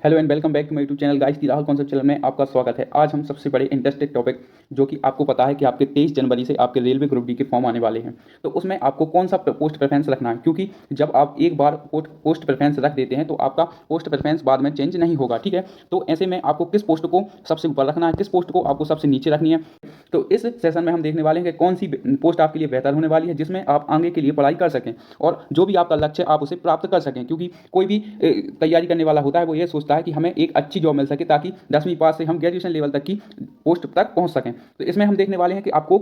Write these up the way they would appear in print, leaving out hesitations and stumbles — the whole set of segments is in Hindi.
Hello and welcome back to my YouTube channel guys the Rahul concept channel में आपका स्वागत है। आज हम सबसे बड़े इंटरेस्टेड टॉपिक जो कि आपको पता है कि आपके 23 जनवरी से आपके रेलवे ग्रुप डी के फॉर्म आने वाले हैं, तो उसमें आपको कौन सा पोस्ट प्रेफरेंस रखना है, क्योंकि जब आप एक बार पोस्ट प्रेफरेंस रख देते हैं तो आपका पोस्ट प्रेफरेंस बाद में चेंज नहीं होगा। ठीक है, तो ऐसे में आपको किस पोस्ट को सबसे ऊपर रखना है, किस पोस्ट को आपको सबसे नीचे रखनी है। तो इस सेशन में हम देखने वाले हैं कि कौन सी पोस्ट आपके लिए बेहतर होने वाली है, जिसमें आप आगे के लिए पढ़ाई कर सकें और जो भी आपका लक्ष्य है आप उसे प्राप्त कर सकें। क्योंकि कोई भी तैयारी करने वाला होता है वो ये सोचता है कि हमें एक अच्छी जॉब मिल सके ताकि 10वीं पास से हम ग्रेजुएशन लेवल तक की पोस्ट तक पहुंच सकें। तो इसमें हम देखने वाले हैं कि आपको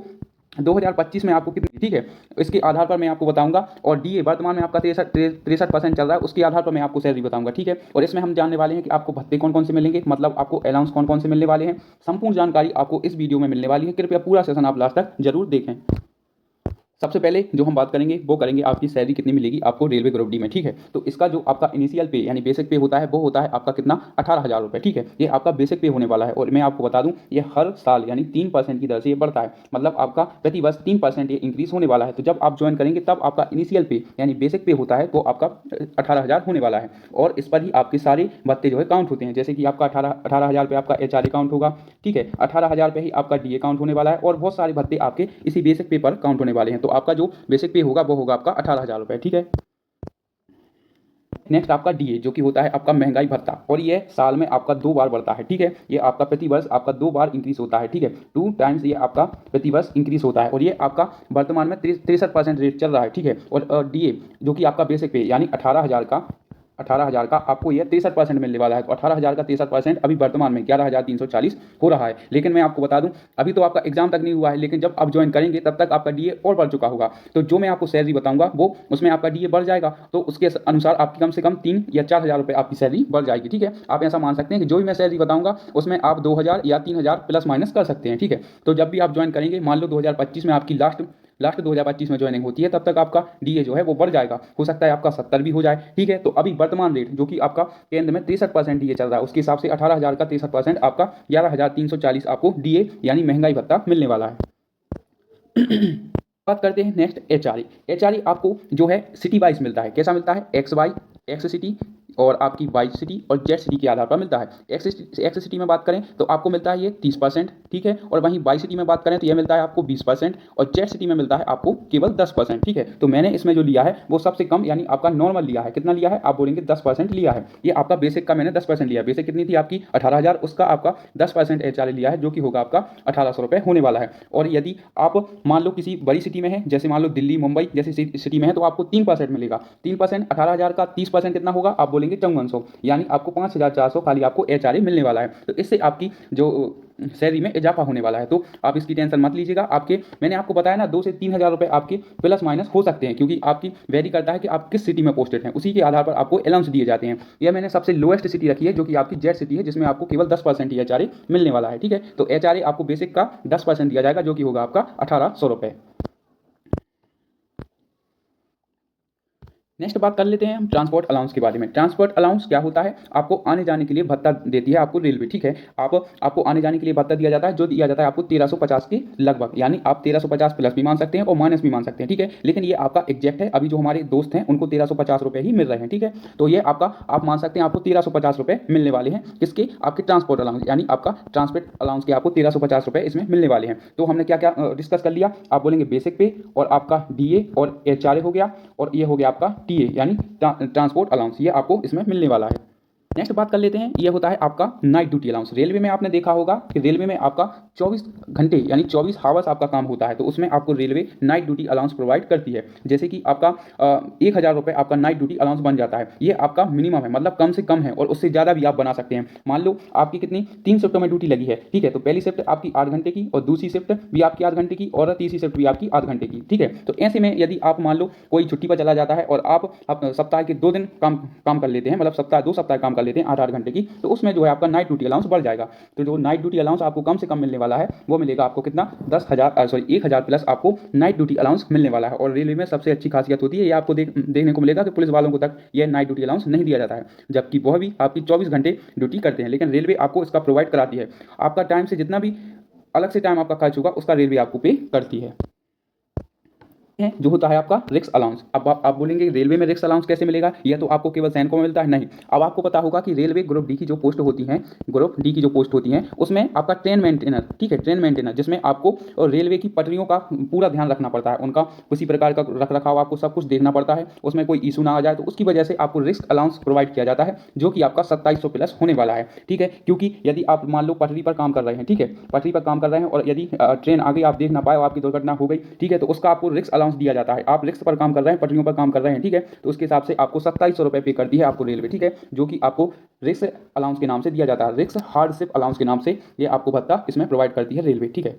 2025 में आपको कितनी, ठीक है, इसके आधार पर मैं आपको बताऊंगा। और डीए वर्तमान में आपका 63% चल रहा है, उसके आधार पर मैं आपको सैलरी बताऊंगा। ठीक है, और इसमें हम जानने वाले हैं कि आपको भत्ते कौन कौन से मिलेंगे, मतलब आपको अलाउंस कौन कौन से मिलने वाले हैं। संपूर्ण जानकारी आपको इस वीडियो में मिलने वाली है, कृपया पूरा सेशन आप लास्ट तक जरूर देखें। सबसे पहले जो हम बात करेंगे वो करेंगे आपकी सैलरी कितनी मिलेगी आपको रेलवे ग्रुप डी में। ठीक है, तो इसका जो आपका इनिशियल पे यानी बेसिक पे होता है वो होता है आपका कितना, 18,000 रुपये। ठीक है, ये आपका बेसिक पे होने वाला है और मैं आपको बता दूं ये हर साल यानी 3% की दर से ये बढ़ता है, मतलब आपका प्रति वर्ष 3% ये इंक्रीज होने वाला है। तो जब आप ज्वाइन करेंगे तब आपका इनिशियल पे यानी बेसिक पे होता है तो आपका 18,000 होने वाला है और इस पर ही आपके सारे भत्ते जो है काउंट होते हैं। जैसे कि आपका 18,000 पे आपका HR काउंट होगा। ठीक है, 18,000 पे ही आपका DA काउंट होने वाला है और बहुत सारे भत्ते आपके इसी बेसिक पे पर काउंट होने वाले हैं। तो आपका जो बेसिक पे होगा वो होगा आपका 18,000 रुपये। ठीक है, नेक्स्ट आपका डीए जो कि होता है आपका महंगाई भत्ता और ये साल में आपका 2 बार बढ़ता है। ठीक है, ये आपका प्रति वर्ष आपका 2 बार इंक्रीज होता है। ठीक है, 2 टाइम्स ये आपका प्रति वर्ष इंक्रीज होता है और ये आपका वर्तमान में 63% रेट चल रहा है। ठीक है, और डीए जो कि आपका बेसिक पे यानी 18,000 का आपको ये 63% मिलने वाला है। तो 18,000 का 63% अभी वर्तमान में 11,340 हो रहा है। लेकिन मैं आपको बता दूं अभी तो आपका एग्जाम तक नहीं हुआ है, लेकिन जब आप ज्वाइन करेंगे तब तक आपका डीए और बढ़ चुका होगा। तो जो मैं आपको सैलरी बताऊंगा वो उसमें आपका डीए बढ़ जाएगा, तो उसके अनुसार आपकी कम से कम 3 या 4,000 रुपये आपकी सैलरी बढ़ जाएगी। ठीक है, आप ऐसा मान सकते हैं कि जो भी मैं सैलरी बताऊंगा उसमें आप 2,000 या 3,000 प्लस माइनस कर सकते हैं। ठीक है, तो जब भी आप ज्वाइन करेंगे, मान लो 2025 में आपकी लास्ट 2025 में ज्वाइनिंग होती है, तब तक आपका डीए जो है वो बढ़ जाएगा, हो सकता है आपका 70 भी हो जाए। ठीक है, तो अभी वर्तमान रेट जो कि आपका केंद्र में 63% डीए चल रहा है, उसके हिसाब से 18,000 का 63% आपका 11,340 आपको डीए यानी महंगाई भत्ता मिलने वाला है। बात करते हैं नेक्स्ट एचआरए आपको जो है सिटी वाइज मिलता है। कैसा मिलता है, एक्स सिटी और आपकी वाई सिटी और जेड सिटी के आधार पर मिलता है। एक्स सिटी में बात करें तो आपको मिलता है ये 30%। ठीक है, और वहीं वाई सिटी में बात करें तो ये मिलता है आपको 20% और जेड सिटी में मिलता है आपको केवल 10%। ठीक है, तो मैंने इसमें जो लिया है वो सबसे कम यानी आपका नॉर्मल लिया है। कितना लिया है आप बोलेंगे 10% लिया है। ये आपका बेसिक का मैंने 10% लिया है। बेसिक कितनी थी आपकी 18,000, उसका आपका 10% एचआरए लिया है जो कि होगा आपका 1,800 रुपये होने वाला है। और यदि आप मान लो किसी बड़ी सिटी में है, जैसे मान लो दिल्ली मुंबई जैसी सिटी में है, तो आपको 3% मिलेगा। 3% 18,000 का 30% कितना होगा आप बोलेंगे 5400, यानी आपको 5,400 खाली आपको एचआरए मिलने वाला है। तो इससे आपकी जो सैलरी में इजाफा होने वाला है, तो आप इसकी टेंशन मत लीजिएगा। आपके मैंने आपको बताया ना 2 से 3,000 रुपये आपके प्लस माइनस हो सकते हैं, क्योंकि आपकी वेरी करता है कि आप किस सिटी में पोस्टेड हैं, उसी के आधार पर आपको अलाउंस दिए जाते हैं। यह मैंने सबसे लोएस्ट सिटी रखी है जो कि आपकी जेड सिटी है, जिसमें आपको केवल 10% ही एचआरए मिलने वाला है। ठीक है, तो एचआरए आपको बेसिक का 10% दिया जाएगा जो कि होगा आपका 1,800 रुपये। नेक्स्ट बात कर लेते हैं हम ट्रांसपोर्ट अलाउंस के बारे में। ट्रांसपोर्ट अलाउंस क्या होता है, आपको आने जाने के लिए भत्ता देती है आपको रेलवे। ठीक है, आपको आने जाने के लिए भत्ता दिया जाता है, जो दिया जाता है आपको 1,350 के लगभग, यानी आप 1,350 प्लस भी मान सकते हैं और माइनस भी मान सकते हैं। ठीक है, लेकिन ये आपका एग्जैक्ट है। अभी जो हमारे दोस्त हैं उनको 1,350 रुपये ही मिल रहे हैं। ठीक है, तो ये आपका आप मान सकते हैं आपको 1,350 रुपये मिलने वाले हैं, किसके, आपके ट्रांसपोर्ट अलाउंस, यानी आपका ट्रांसपोर्ट अलाउंस के आपको 1,350 रुपये इसमें मिलने वाले हैं। तो हमने क्या क्या डिस्कस कर लिया, आप बोलेंगे बेसिक पे और आपका डीए और एचआरए हो गया और ये हो गया आपका टीए यानी ट्रांसपोर्ट अलाउंस, ये आपको इसमें मिलने वाला है। नेक्स्ट बात कर लेते हैं, ये होता है आपका नाइट ड्यूटी अलाउंस। रेलवे में आपने देखा होगा कि रेलवे में आपका 24 घंटे यानी 24 हावर्स आपका काम होता है, तो उसमें आपको railway night duty allowance provide करती है। जैसे कि आपका 1,000 रुपये आपका नाइट ड्यूटी अलाउंस बन जाता है। ये आपका मिनिमम है, मतलब कम से कम है और उससे ज़्यादा भी आप बना सकते हैं। मान लो आपकी कितनी 3 शिफ्टों में ड्यूटी लगी है। ठीक है, तो पहली शिफ्ट आपकी 8 घंटे की और दूसरी शिफ्ट भी आपकी 8 घंटे की और तीसरी शिफ्ट भी आपकी 8 घंटे की। ठीक है, तो ऐसे में यदि आप मान लो कोई छुट्टी पर चला जाता है और आप सप्ताह के 2 दिन काम कर लेते हैं, मतलब 2 सप्ताह काम कर लेते हैं 8-8 घंटे की, तो उसमें जो है आपका नाइट ड्यूटी अलाउंस बढ़ जाएगा। तो जो नाइट ड्यूटी अलाउंस आपको कम से कम मिलने वाला है वो मिलेगा आपको कितना 1,000 प्लस आपको नाइट ड्यूटी अलाउंस मिलने वाला है। और रेलवे में सबसे अच्छी खासियत होती है, ये आपको देखने को मिलेगा कि पुलिस वालों को तक ये नाइट ड्यूटी अलाउंस नहीं दिया जाता है, जबकि वह भी आपकी 24 घंटे ड्यूटी करते हैं, लेकिन रेलवे आपको इसका प्रोवाइड कराती है। आपका टाइम से जितना भी अलग से टाइम आपका खर्च होगा उसका रेलवे आपको पे करती है। है जो होता है आपका रिक्स अलाउंस। अब आप बोलेंगे रेलवे में रिक्स अलाउंस कैसे मिलेगा, यह तो आपको केवल सैनिकों में मिलता है। नहीं, अब आपको पता होगा कि रेलवे ग्रुप डी की जो पोस्ट होती है, ग्रुप डी की जो पोस्ट होती है उसमें आपका ट्रेन मेंटेनर, ठीक है, ट्रेन मेंटेनर, जिसमें आपको रेलवे की पटरियों का पूरा ध्यान रखना पड़ता है, उनका किसी प्रकार का रख रखाव आपको सब कुछ देखना पड़ता है, उसमें कोई इशू ना आ जाए, तो उसकी वजह से आपको रिस्क अलाउंस प्रोवाइड किया जाता है जो कि आपका 2700 प्लस होने वाला है। ठीक है, क्योंकि यदि आप मान लो पटरी पर काम कर रहे हैं, ठीक है, पटरी पर काम कर रहे हैं और यदि ट्रेन आगे आप देख ना पाए और आपकी दुर्घटना हो गई, ठीक है, तो उसका आपको रिस्क अलाउंस दिया जाता है। आप रिस्क पर काम कर रहे हैं, पटरियों पर काम कर रहे हैं, ठीक है, तो उसके हिसाब से आपको 2700 रुपये पे करती है आपको रेलवे, ठीक है, जो कि आपको रिस्क अलाउंस के नाम से दिया जाता है, रिस्क हार्डशिप अलाउंस के नाम से ये आपको भत्ता इसमें प्रोवाइड करती है रेलवे। ठीक है,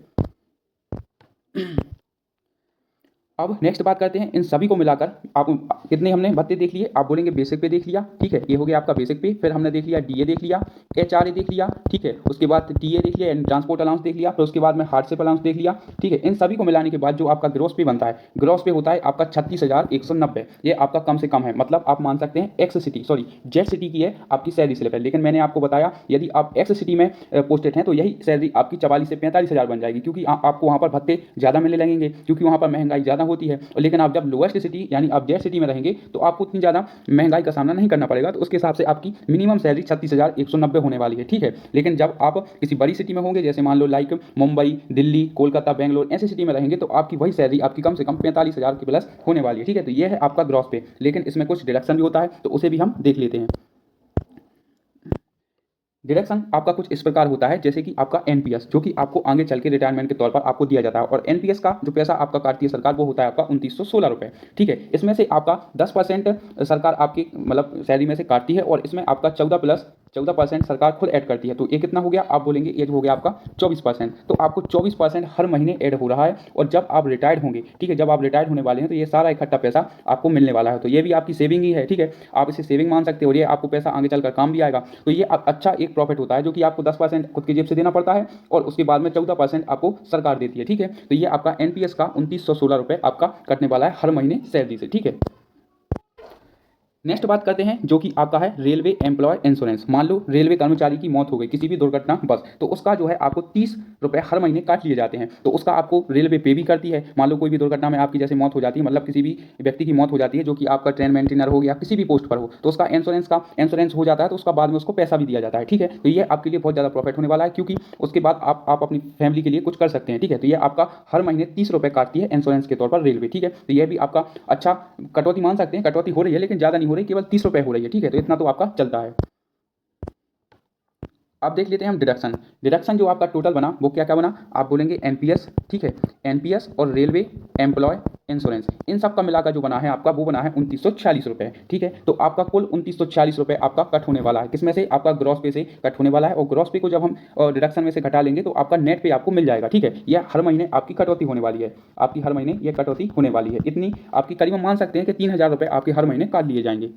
अब नेक्स्ट बात करते हैं इन सभी को मिलाकर आप कितने हमने भत्ते देख लिए। आप बोलेंगे बेसिक पे देख लिया, ठीक है, ये हो गया आपका बेसिक पे, फिर हमने देख लिया डीए देख लिया, एचआरए देख लिया, ठीक है, उसके बाद टीए देख लिया, ट्रांसपोर्ट अलाउंस देख लिया, फिर उसके बाद में हार्डशिप अलाउंस देख लिया, ठीक है। इन सभी को मिलाने के बाद जो आपका ग्रॉस पे बनता है, ग्रॉस पे होता है आपका 36,190। ये आपका कम से कम है, मतलब आप मान सकते हैं x city, sorry Z city की है आपकी सैलरी स्लिप है, लेकिन मैंने आपको बताया यदि आप एक्स सिटी में पोस्टेड हैं तो यही सैलरी आपकी 44 से 45,000 बन जाएगी, क्योंकि आपको वहाँ पर भत्ते ज़्यादा मिलने लगेंगे, क्योंकि वहाँ पर महंगाई ज़्यादा होती है। लेकिन आप जब लोएस्ट सिटी यानी आप जेड सिटी में रहेंगे तो आपको उतनी ज़्यादा महंगाई का सामना नहीं करना पड़ेगा, तो उसके हिसाब से आपकी मिनिमम सैलरी 36,190 होने वाली है। ठीक है, लेकिन जब आप किसी बड़ी सिटी में होंगे, जैसे मान लो लाइक मुंबई, दिल्ली, कोलकाता, बेंगलोर, ऐसी सिटी में रहेंगे तो आपकी वही सैलरी आपकी कम से कम 45,000 के प्लस होने वाली है। ठीक है, तो ये है आपका ग्रॉस पे, लेकिन इसमें कुछ डिडक्शन भी होता है तो उसे भी हम देख लेते हैं। डिडक्शन आपका कुछ इस प्रकार होता है जैसे कि आपका एनपीएस, जो कि आपको आगे चल के रिटायरमेंट के तौर पर आपको दिया जाता है, और एनपीएस का जो पैसा आपका काटती है सरकार वो होता है आपका 2916 रुपये। ठीक है, इसमें से आपका 10% सरकार आपकी मतलब सैलरी में से काटती है, और इसमें आपका 14% सरकार खुद ऐड करती है। तो ये कितना हो गया, आप बोलेंगे ये हो गया आपका 24%। तो आपको 24% हर महीने ऐड हो रहा है, और जब आप रिटायर्ड होंगे, ठीक है, जब आप रिटायर्ड होने वाले हैं तो ये सारा इकट्ठा पैसा आपको मिलने वाला है। तो ये भी आपकी सेविंग ही है। ठीक है, आप इसे सेविंग मान सकते हो, और ये आपको पैसा आगे चलकर काम भी आएगा। तो ये अच्छा एक प्रॉफिट होता है जो कि आपको 10% खुद की जेब से देना पड़ता है, और उसके बाद में 14% आपको सरकार देती है। ठीक है, तो ये आपका एनपीएस का 2916 रुपये आपका कटने वाला है हर महीने सैलरी से। ठीक है, नेक्स्ट बात करते हैं जो कि आपका है रेलवे एम्प्लॉय इंश्योरेंस। मान लो रेलवे कर्मचारी की मौत हो गई किसी भी दुर्घटना बस, तो उसका जो है आपको 30 रुपये हर महीने काट लिए जाते हैं, तो उसका आपको रेलवे पे भी करती है। मान लो कोई भी दुर्घटना में आपकी जैसे मौत हो जाती है, मतलब किसी भी व्यक्ति की मौत हो जाती है जो कि आपका ट्रेन मेंटेनर हो गया किसी भी पोस्ट पर हो, तो उसका इंश्योरेंस हो जाता है, तो उसका बाद में उसको पैसा भी दिया जाता है। ठीक है, तो ये आपके लिए बहुत ज़्यादा प्रॉफिट होने वाला है, क्योंकि उसके बाद आप अपनी फैमिली के लिए कुछ कर सकते हैं। ठीक है, तो ये आपका हर महीने 30 रुपये काटती है इंश्योरेंस के तौर पर रेलवे। ठीक है, तो यह भी आपका अच्छा कटौती मान सकते हैं, कटौती हो रही है लेकिन ज़्यादा नहीं हो रही, केवल 30 रुपये हो रही है। ठीक है, तो इतना तो आपका चलता है। अब देख लेते हैं हम डिडक्शन। डिडक्शन जो आपका टोटल बना वो क्या क्या बना, आप बोलेंगे एनपीएस, ठीक है, एनपीएस और रेलवे एम्प्लॉय इंश्योरेंस, इन सब का मिलाकर जो बना है आपका वो बना है 2946 रुपये। ठीक है, तो आपका कुल 2946 रुपये आपका कट होने वाला है, किसमें से, आपका ग्रॉस पे से कट होने वाला है, और ग्रॉस पे को जब हम डिडक्शन में से घटा लेंगे तो आपका नेट पे आपको मिल जाएगा। ठीक है, यह हर महीने आपकी कटौती होने वाली है, आपकी हर महीने ये कटौती होने वाली है, इतनी आपकी करीबन मान सकते हैं कि 3000 रुपये आपके हर महीने काट लिए जाएंगे।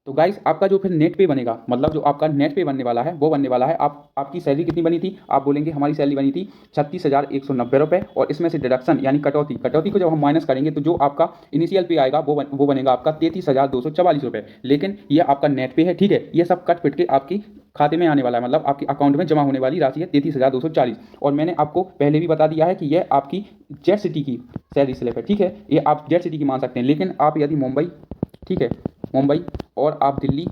तो गाइस आपका जो फिर नेट पे बनेगा, मतलब जो आपका नेट पे बनने वाला है वो बनने वाला है, आपकी सैलरी कितनी बनी थी, आप बोलेंगे हमारी सैलरी बनी थी 36,190 रुपये, और इसमें से डिडक्शन यानी कटौती को जब हम माइनस करेंगे तो जो आपका इनिशियल पे आएगा वो बनेगा आपका 33,244 रुपये, लेकिन ये आपका नेट पे है। ठीक है, ये सब कट पिट के आपकी खाते में आने वाला है, मतलब आपके अकाउंट में जमा होने वाली राशि है 33,240। और मैंने आपको पहले भी बता दिया है कि यह आपकी जेड सिटी की सैलरी स्लिप है। ठीक है, ये आप जेड सिटी की मान सकते हैं, लेकिन आप यदि मुंबई, ठीक है, मुंबई और आप दिल्ली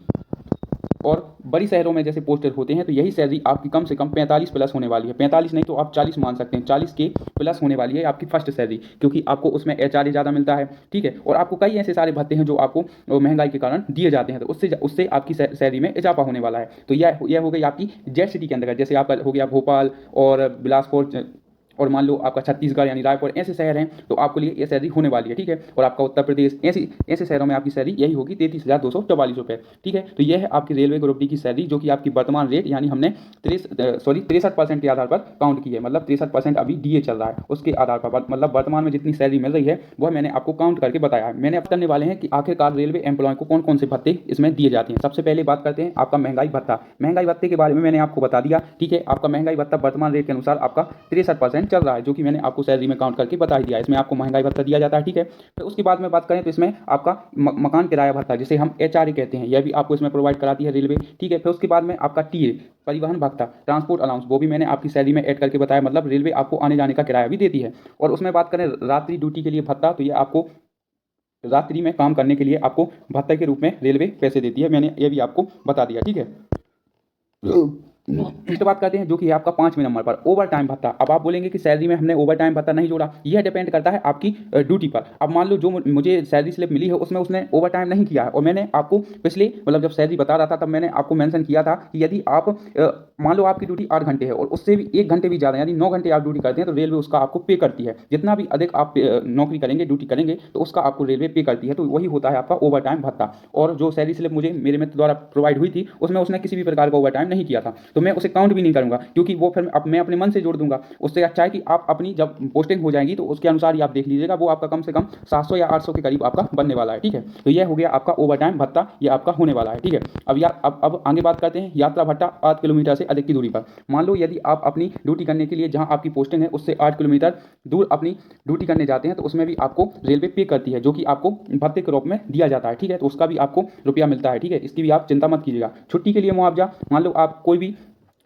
और बड़ी शहरों में जैसे पोस्टेड होते हैं तो यही सैलरी आपकी कम से कम 45 प्लस होने वाली है, 45 नहीं तो आप 40 मान सकते हैं, 40 के प्लस होने वाली है आपकी फर्स्ट सैलरी, क्योंकि आपको उसमें एचआरए ज़्यादा मिलता है। ठीक है, और आपको कई ऐसे सारे भत्ते हैं जो आपको महंगाई के कारण दिए जाते हैं, तो उससे आपकी सैलरी में इजाफा होने वाला है। तो यह हो गई आपकी जेड सिटी के अंदर, जैसे आपका हो गया भोपाल और बिलासपुर, और मान लो आपका छत्तीसगढ़ यानी रायपुर, ऐसे शहर हैं तो आपके लिए ये सैलरी होने वाली है। ठीक है, और आपका उत्तर प्रदेश, ऐसे शहरों में आपकी सैलरी यही होगी 33,244 रुपये। ठीक है, तो यह है आपकी रेलवे ग्रुप डी की सैलरी, जो कि आपकी वर्तमान रेट यानी हमने 63% के आधार पर काउंट की है, मतलब 63% अभी डीए चल रहा है उसके आधार पर, मतलब वर्तमान में जितनी सैलरी मिल रही है वह मैंने आपको काउंट करके बताया है। मैंने अब करने वाले हैं कि आखिरकार रेलवे एम्प्लॉय को कौन कौन से भत्ते इसमें दिए जाते हैं। सबसे पहले बात करते हैं आपका महंगाई भत्ता। महंगाई भत्ते के बारे में मैंने आपको बता दिया। ठीक है, आपका महंगाई भत्ता वर्तमान रेट के अनुसार आपका 63% चल रहा है, जो कि मैंने आपको सैलरी में काउंट करके बता ही दिया। इसमें आपको महंगाई भत्ता दिया जाता है, ठीक है। फिर उसके बाद में बात करें तो इसमें आपका मकान किराया भत्ता, जिसे हम HRA कहते हैं, यह भी आपको इसमें प्रोवाइड कराती है रेलवे, ठीक है। फिर उसके बाद में आपका TA परिवहन भत्ता, ट्रांसपोर्ट अलाउंस, वो भी मैंने आपकी सैलरी में ऐड करके बताया, मतलब रेलवे आपको आने जाने का किराया भी देती है। और उसमें बात करें रात्रि ड्यूटी के लिए भत्ता, तो ये आपको रात्रि में काम करने के लिए आपको भत्ते के रूप में रेलवे पैसे देती है, मैंने ये भी आपको बता दिया, ठीक है। नेक्स्ट बात करते हैं जो कि है आपका 5वें नंबर पर ओवर टाइम भत्ता। अब आप बोलेंगे कि सैलरी में हमने ओवर टाइम भत्ता नहीं जोड़ा, यह डिपेंड करता है आपकी ड्यूटी पर। अब मान लो जो मुझे सैलरी स्लिप मिली है उसमें उसने ओवर टाइम नहीं किया है, और मैंने आपको पिछले मतलब जब सैलरी बता रहा था तब मैंने आपको मेंशन किया था कि यदि आप मान लो आपकी ड्यूटी 8 घंटे है और उससे भी 1 घंटे भी ज़्यादा यानी 9 घंटे आप ड्यूटी करते हैं तो रेलवे उसका आपको पे करती है। जितना भी अधिक आप नौकरी करेंगे, ड्यूटी करेंगे, तो उसका आपको रेलवे पे करती है, तो वही होता है आपका ओवर टाइम भत्ता। और जो सैलरी स्लिप मुझे मेरे मित्र द्वारा प्रोवाइड हुई थी उसमें उसने किसी भी प्रकार का ओवर टाइम नहीं किया था, तो मैं उसे काउंट भी नहीं करूंगा, क्योंकि वो फिर मैं अपने मन से जोड़ दूंगा। उससे अच्छा है कि आप अपनी जब पोस्टिंग हो जाएगी तो उसके अनुसार ही आप देख लीजिएगा, वो आपका कम से कम 700 या 800 के करीब आपका बनने वाला है, ठीक है। तो यह हो गया आपका ओवर टाइम भत्ता, ये आपका होने वाला है, ठीक है। अब आगे बात करते हैं यात्रा भत्ता 8 किलोमीटर से अधिक की दूरी पर। मान लो यदि आप अपनी ड्यूटी करने के लिए जहां आपकी पोस्टिंग है उससे 8 किलोमीटर दूर अपनी ड्यूटी करने जाते हैं, तो उसमें भी आपको रेलवे पे करती है, जो कि आपको भत्ते के रूप में दिया जाता है, ठीक है। तो उसका भी आपको रुपया मिलता है, ठीक है। इसकी भी आप चिंता मत कीजिएगा। छुट्टी के लिए मुआवजा, मान लो आप कोई भी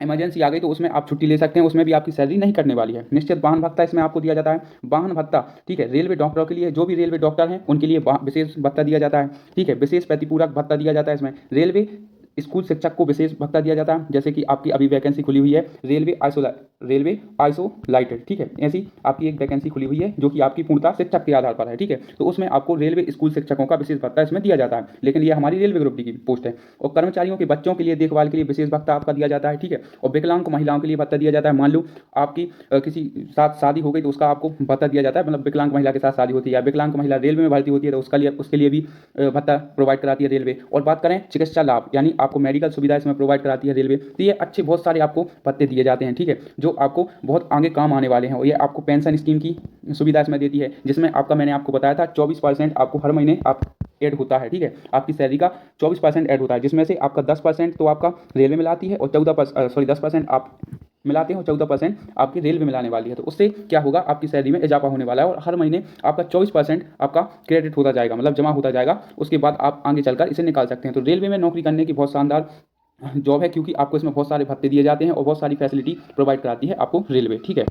इमरजेंसी आ गई तो उसमें आप छुट्टी ले सकते हैं, उसमें भी आपकी सैलरी नहीं कटने वाली है। निश्चित वाहन भत्ता इसमें आपको दिया जाता है। वाहन भत्ता, ठीक है, रेलवे डॉक्टरों के लिए, जो भी रेलवे डॉक्टर हैं उनके लिए विशेष भत्ता दिया जाता है, ठीक है। विशेष प्रतिपूरक भत्ता दिया जाता है इसमें। रेलवे स्कूल शिक्षक को विशेष भत्ता दिया जाता है, जैसे कि आपकी अभी वैकेंसी खुली हुई है रेलवे आइसोलाइटेड, ठीक है। ऐसी आपकी एक वैकेंसी खुली हुई है जो कि आपकी पूर्णतः शिक्षक के आधार पर है, ठीक है। तो उसमें आपको रेलवे स्कूल शिक्षकों का विशेष भत्ता इसमें दिया जाता है, लेकिन ये हमारी रेलवे ग्रुप डी की पोस्ट है। और कर्मचारियों के बच्चों के लिए देखभाल के लिए विशेष भत्ता आपका दिया जाता है, ठीक है। और विकलांग महिलाओं के लिए भत्ता दिया जाता है। मान लो आपकी किसी साथ शादी हो गई तो उसका आपको भत्ता दिया जाता है, मतलब विकलांग महिला के साथ शादी होती है या विकलांग महिला रेलवे में भर्ती होती है तो उसके लिए भी भत्ता प्रोवाइड कराती है रेलवे। और बात करें चिकित्सा लाभ, यानी आपको मेडिकल सुविधा इसमें प्रोवाइड कराती है रेलवे। तो ये अच्छे बहुत सारे आपको भत्ते दिए जाते हैं, ठीक है, जो आपको बहुत आगे काम आने वाले हैं। और ये आपको पेंशन स्कीम की सुविधा इसमें देती है, जिसमें आपका मैंने आपको बताया था 24% आपको हर महीने आप ऐड होता है, ठीक है। आपकी सैलरी का 24% ऐड होता है, जिसमें से आपका 10% तो आपका रेलवे मिलाती है और 10% आप मिलाते हैं और 14% आपकी रेलवे मिलाने वाली है। तो उससे क्या होगा, आपकी सैलरी में इजाफा होने वाला है और हर महीने आपका 24% आपका क्रेडिट होता जाएगा, मतलब जमा होता जाएगा। उसके बाद आप आगे चलकर इसे निकाल सकते हैं। तो रेलवे में नौकरी करने की बहुत शानदार जॉब है, क्योंकि आपको इसमें बहुत सारे भत्ते दिए जाते हैं और बहुत सारी फैसिलिटी प्रोवाइड कराती है आपको रेलवे, ठीक है।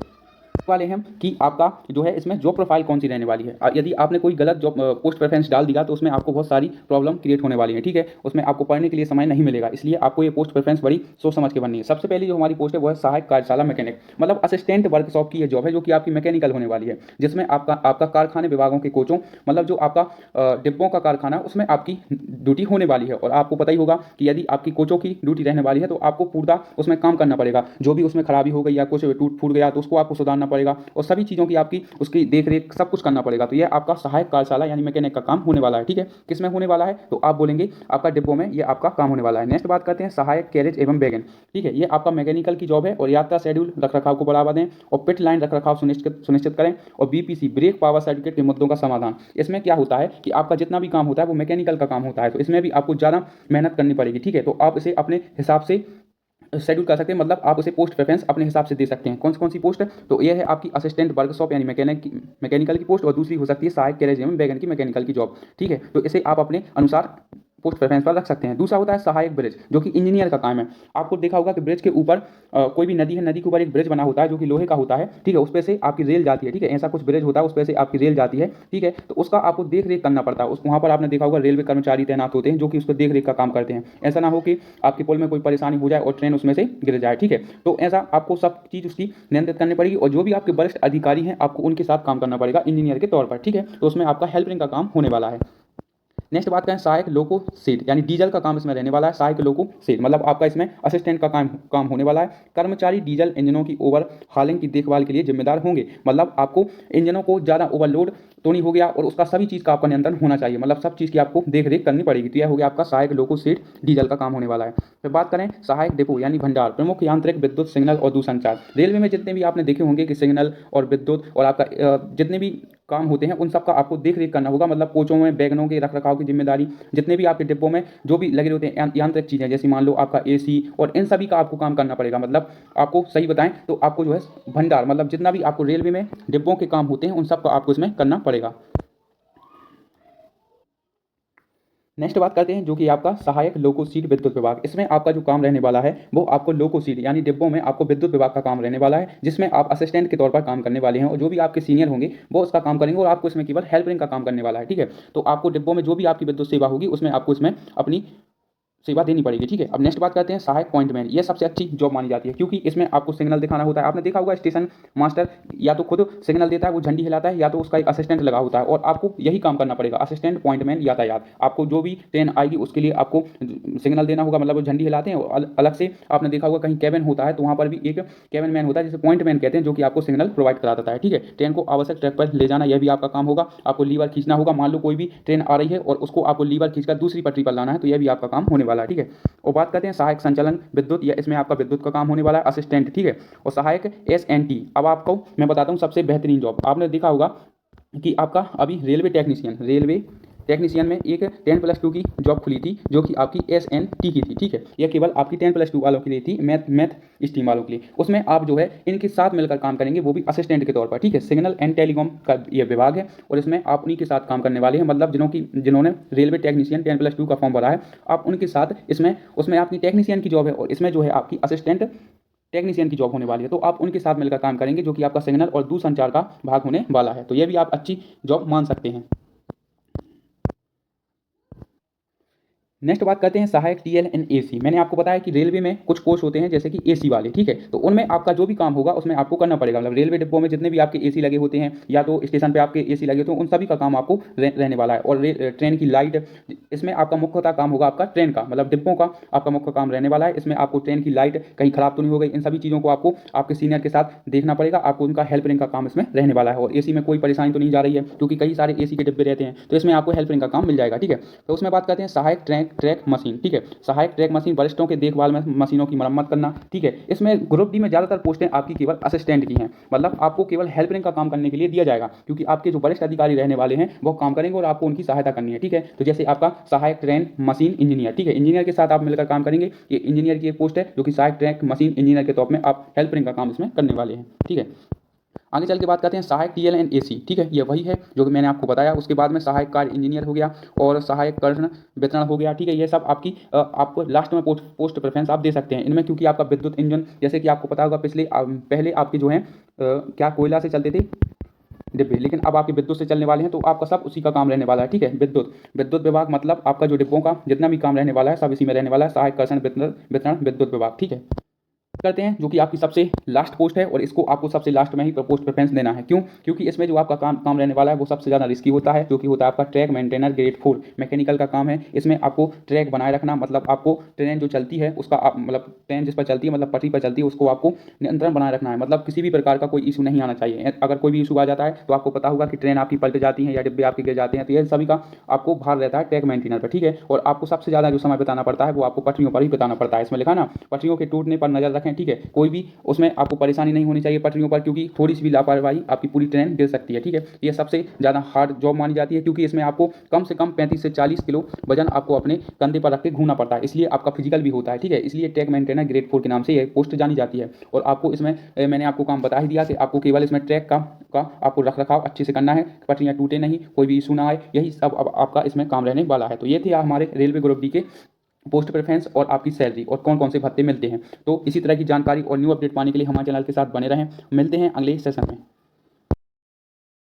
वाले हैं कि आपका जो है इसमें जॉब प्रोफाइल कौन सी रहने वाली है। यदि आपने कोई गलत जॉब पोस्ट प्रेफरेंस डाल दिया तो उसमें आपको बहुत सारी प्रॉब्लम क्रिएट होने वाली है, ठीक है। उसमें आपको पढ़ने के लिए समय नहीं मिलेगा, इसलिए आपको ये पोस्ट प्रेफरेंस बड़ी सोच समझ के बननी है। सबसे पहले जो हमारी पोस्ट है वो है सहायक कार्यशाला मैकेनिक, मतलब असिस्टेंट वर्कशॉप की ये जॉब है जो कि आपकी मैकेनिकल होने वाली है, जिसमें आपका कारखाने विभागों के कोचों, मतलब जो आपका डिब्बों का कारखाना उसमें आपकी ड्यूटी होने वाली है। और आपको पता ही होगा कि यदि आपकी कोचों की ड्यूटी रहने वाली है तो आपको पूरा उसमें काम करना पड़ेगा। जो भी उसमें खराबी हो गई या कुछ टूट फूट गया तो उसको आपको सुधारना पड़ेगा और सभी चीज़ों की आपकी उसकी देख रेख सब कुछ करना पड़ेगा। तो ये आपका सहायक कार्यशाला यानी मैकेनिक का काम होने वाला है, ठीक है। किसमें होने वाला है तो आप बोलेंगे आपका डिब्बों में ये आपका काम होने वाला है। नेक्स्ट बात करते हैं सहायक कैरेज एवं वैगन, ठीक है। ये आपका मैकेनिकल की जॉब है और यात्रा शेड्यूल रख रखाव को बढ़ावा दें और पिट लाइन रख रखाव सुनिश्चित करें और BPC ब्रेक पावर सर्टिफिकेट के मुद्दों का समाधान। इसमें क्या होता है कि आपका जितना भी काम होता है वो मैकेनिकल का काम होता है, तो इसमें भी आपको ज़्यादा मेहनत करनी पड़ेगी, ठीक है। तो आप इसे अपने हिसाब से शेड्यूल कर सकते हैं, मतलब आप उसे पोस्ट प्रेफरेंस अपने हिसाब से दे सकते हैं। कौन सी पोस्ट है तो ये है आपकी असिस्टेंट वर्कशॉप यानी मैकेनिकल की पोस्ट, और दूसरी हो सकती है सहायक कैरेज एवं वैगन की मैकेनिकल की जॉब, ठीक है। तो इसे आप अपने अनुसार पोस्ट प्रेफरेंस पर रख सकते हैं। दूसरा होता है सहायक ब्रिज, जो कि इंजीनियर का काम है। आपको देखा होगा कि ब्रिज के ऊपर कोई भी नदी है, नदी के ऊपर एक ब्रिज बना होता है जो कि लोहे का होता है, ठीक है। उस पर से आपकी रेल जाती है, ठीक है। ऐसा कुछ ब्रिज होता है, उस पर से आपकी रेल जाती है, ठीक है। तो उसका आपको देख रेख करना पड़ता है। वहाँ पर आपने देखा होगा रेलवे कर्मचारी तैनात होते हैं जो कि उस पर देख रेख का काम करते हैं। ऐसा ना हो कि आपके पुल में कोई परेशानी हो जाए और ट्रेन उसमें से गिर जाए, ठीक है। तो ऐसा आपको सब चीज़ उसकी नियंत्रित करनी पड़ेगी और जो भी आपके वरिष्ठ अधिकारी हैं आपको उनके साथ काम करना पड़ेगा इंजीनियर के तौर पर, ठीक है। तो उसमें आपका हेल्पिंग का काम होने वाला है। नेक्स्ट बात करें सहायक लोको सेट, यानी डीजल का काम इसमें रहने वाला है। सहायक लोको सेट मतलब आपका इसमें असिस्टेंट का काम होने वाला है। कर्मचारी डीजल इंजनों की ओवर हालिंग की देखभाल के लिए जिम्मेदार होंगे, मतलब आपको इंजनों को ज़्यादा ओवरलोड तो नहीं हो गया, और उसका सभी चीज़ का आपका नियंत्रण होना चाहिए, मतलब सब चीज़ की आपको देख रेख करनी पड़ेगी। तो यह हो गया आपका सहायक लोको सीट डीजल का काम होने वाला है। फिर बात करें सहायक डिपो यानी भंडार, प्रमुख यांत्रिक विद्युत सिग्नल और दूरसंचार। रेलवे में जितने भी आपने देखे होंगे कि सिग्नल और विद्युत और आपका जितने भी काम होते हैं उन सब का आपको देख रेख करना होगा, मतलब कोचों में वैगनों के रख रखाव की जिम्मेदारी, जितने भी आपके डिब्बों में जो भी लगे होते हैं यांत्रिक चीज़ें, जैसे मान लो आपका एसी और इन सभी का आपको काम करना पड़ेगा। मतलब आपको सही बताएं तो आपको जो है भंडार, मतलब जितना भी आपको रेलवे में डिब्बों के काम होते हैं उन सब का आपको इसमें करना पड़ेगा। नेक्स्ट बात करते हैं जो कि आपका सहायक लोको सीट विद्युत विभाग। इसमें आपका जो काम रहने वाला है वो आपको लोको सीट यानी डिब्बों में आपको विद्युत विभाग का काम रहने वाला है, जिसमें आप असिस्टेंट के तौर पर काम करने वाले हैं, और जो भी आपके सीनियर होंगे वो उसका काम करेंगे और आपको इसमें केवल हेल्परिंग का काम करने वाला है। ठीक है, तो आपको डिब्बों में जो भी आपकी विद्युत सेवा होगी उसमें आपको इसमें अपनी सेवा देनी पड़ेगी। ठीक है, अब नेक्स्ट बात करते हैं सहायक पॉइंटमैन। ये सबसे अच्छी जॉब मानी जाती है क्योंकि इसमें आपको सिग्नल दिखाना होता है। आपने देखा होगा स्टेशन मास्टर या तो खुद सिग्नल देता है, वो झंडी हिलाता है, या तो उसका एक असिस्टेंट लगा होता है, और आपको यही काम करना पड़ेगा। असिस्टेंट पॉइंटमैन यातायात, आपको जो भी ट्रेन आएगी उसके लिए आपको सिग्नल देना होगा, मतलब वो झंडी हिलाते हैं। और अलग से आपने देखा होगा कहीं कैबिन होता है तो वहाँ पर भी एक कैबिन मैन होता है जिसे पॉइंटमैन कहते हैं, जो कि आपको सिग्नल प्रोवाइड करा देता है। ठीक है, ट्रेन को आवश्यक ट्रैक पर ले जाना यह भी आपका काम होगा। आपको लीवर खींचना होगा, मान लो कोई भी ट्रेन आ रही है और उसको आपको लीवर खींचकर दूसरी पटरी पर लाना है, तो यह भी आपका काम होने वाला है। ठीक है, और बात करते हैं सहायक संचालन विद्युत, या इसमें आपका विद्युत का काम होने वाला है असिस्टेंट। ठीक है, और सहायक SNT। अब आपको मैं बताता हूँ सबसे बेहतरीन जॉब। आपने देखा होगा कि आपका अभी रेलवे टेक्नीशियन में एक 10+2 की जॉब खुली थी जो कि आपकी SNT की थी। ठीक है, यह केवल आपकी 10+2 वालों के लिए थी, मैथ स्ट्रीम वालों के लिए। उसमें आप जो है इनके साथ मिलकर काम करेंगे, वो भी असिस्टेंट के तौर पर। ठीक है, सिग्नल एंड टेलीकॉम का यह विभाग है और इसमें आप उन्हीं के साथ काम करने वाले हैं, मतलब जिन्होंने रेलवे टेक्नीशियन 10+2 का फॉर्म भरा है, आप उनके साथ उसमें आपकी टेक्नीशियन की जॉब है और इसमें जो है आपकी असिस्टेंट टेक्नीशियन की जॉब होने वाली है। तो आप उनके साथ मिलकर काम करेंगे जो कि आपका सिग्नल और दूरसंचार का भाग होने वाला है। तो यह भी आप अच्छी जॉब मान सकते हैं। नेक्स्ट बात करते हैं सहायक TLNAC। मैंने आपको बताया कि रेलवे में कुछ कोच होते हैं जैसे कि AC वाले। ठीक है, तो उनमें आपका जो भी काम होगा उसमें आपको करना पड़ेगा, मतलब रेलवे डिब्बों में जितने भी आपके AC लगे होते हैं या तो स्टेशन पे आपके AC लगे होते हैं, उन सभी का काम आपको रहने वाला है। और ट्रेन की लाइट, इसमें आपका मुख्यतः काम होगा आपका ट्रेन का, मतलब डिब्बों का आपका मुख्य काम रहने वाला है। इसमें आपको ट्रेन की लाइट कहीं खराब तो नहीं हो गई, इन सभी चीज़ों को आपको आपके सीनियर के साथ देखना पड़ेगा। आपको उनका हेल्परिंग का काम इसमें रहने वाला है। और AC में कोई परेशानी तो नहीं जा रही है क्योंकि कई सारे AC के डिब्बे रहते हैं, तो इसमें आपको हेल्परिंग का काम मिल जाएगा। ठीक है, तो उसमें बात करते हैं सहायक ट्रैक मशीन। ठीक है, सहायक ट्रैक मशीन, वरिष्ठों के देखभाल में मशीनों की मरम्मत करना। ठीक है, इसमें ग्रुप डी में ज्यादातर पोस्टें आपकी केवल असिस्टेंट की हैं, मतलब आपको केवल हेल्परिंग का काम करने के लिए दिया जाएगा क्योंकि आपके जो वरिष्ठ अधिकारी रहने वाले हैं वो काम करेंगे और आपको उनकी सहायता करनी है। ठीक है, तो जैसे आपका सहायक ट्रेन मशीन इंजीनियर। ठीक है, इंजीनियर के साथ आप मिलकर काम करेंगे। ये इंजीनियर की एक पोस्ट है जो कि सहायक ट्रैक मशीन इंजीनियर के तौर में आप हेल्परिंग का काम इसमें करने वाले हैं। ठीक है, आगे चल के बात करते हैं सहायक TLNAC। ठीक है, ये वही है जो कि मैंने आपको बताया। उसके बाद में सहायक कार्य इंजीनियर हो गया और सहायक कर्ण वितरण हो गया। ठीक है, ये सब आपको लास्ट में पोस्ट प्रेफरेंस आप दे सकते हैं इनमें, क्योंकि आपका विद्युत इंजन, जैसे कि आपको पता होगा पहले आपके जो हैं क्या कोयला से चलते थे डिब्बे, लेकिन अब आपके विद्युत से चलने वाले हैं, तो आपका सब उसी का काम रहने वाला है। ठीक है, विद्युत विभाग, मतलब आपका जो डिब्बों का जितना भी काम रहने वाला है सब इसी में रहने वाला है, सहायक कर्षण वितरण विद्युत विभाग। ठीक है, करते हैं जो कि आपकी सबसे लास्ट पोस्ट है और इसको आपको सबसे लास्ट में ही पोस्ट प्रेफरेंस देना है। क्यों? क्योंकि इसमें जो आपका काम रहने वाला है वो सबसे ज़्यादा रिस्की होता है, जो कि होता है आपका ट्रैक मेंटेनर ग्रेड 4 मैकेनिकल का काम है। इसमें आपको ट्रैक बनाए रखना, मतलब आपको ट्रेन जो चलती है उसका मतलब ट्रेन जिस पर चलती है, मतलब पटरी पर चलती है, उसको आपको नियंत्रण बनाए रखना है, मतलब किसी भी प्रकार का कोई इशू नहीं आना चाहिए। अगर कोई भी इशू आ जाता है तो आपको पता होगा कि ट्रेन आपकी पलट जाती है या डिब्बे आपके गिर जाते हैं, तो ये सभी का आपको भार रहता है ट्रैक मेंटेनर पर। ठीक है, और आपको सबसे ज़्यादा जो समय बिताना पड़ता है वो आपको पटरियों पर ही बिताना पड़ता है। इसमें लिखा ना, पटरियों के टूटने पर नजर रखें। ठीक है, कोई भी उसमें आपको परेशानी नहीं होनी चाहिए पटरियों पर, क्योंकि थोड़ी सी भी लापरवाही आपकी पूरी ट्रेन गिर सकती है। ठीक है, ये सबसे ज़्यादा हार्ड जॉब मानी जाती है क्योंकि इसमें आपको कम से कम 35 से 40 किलो वजन आपको अपने कंधे पर रख के घूमना पड़ता है, इसलिए आपका फिजिकल भी होता है। ठीक है, इसलिए ट्रैक मेंटेनर ग्रेड 4 के नाम से ये पोस्ट जानी जाती है। और आपको इसमें मैंने आपको काम बता ही दिया कि आपको केवल इसमें ट्रैक का आपको रख रखाव अच्छे से करना है, पटरियाँ टूटे नहीं, कोई भी इशू ना आए, यही सब अब आपका इसमें काम रहने वाला है। तो ये थे हमारे रेलवे ग्रुप डी के पोस्ट प्रेफरेंस और आपकी सैलरी और कौन कौन से भत्ते मिलते हैं। तो इसी तरह की जानकारी और न्यू अपडेट पाने के लिए हमारे चैनल के साथ बने रहें। मिलते हैं अगले सेशन में।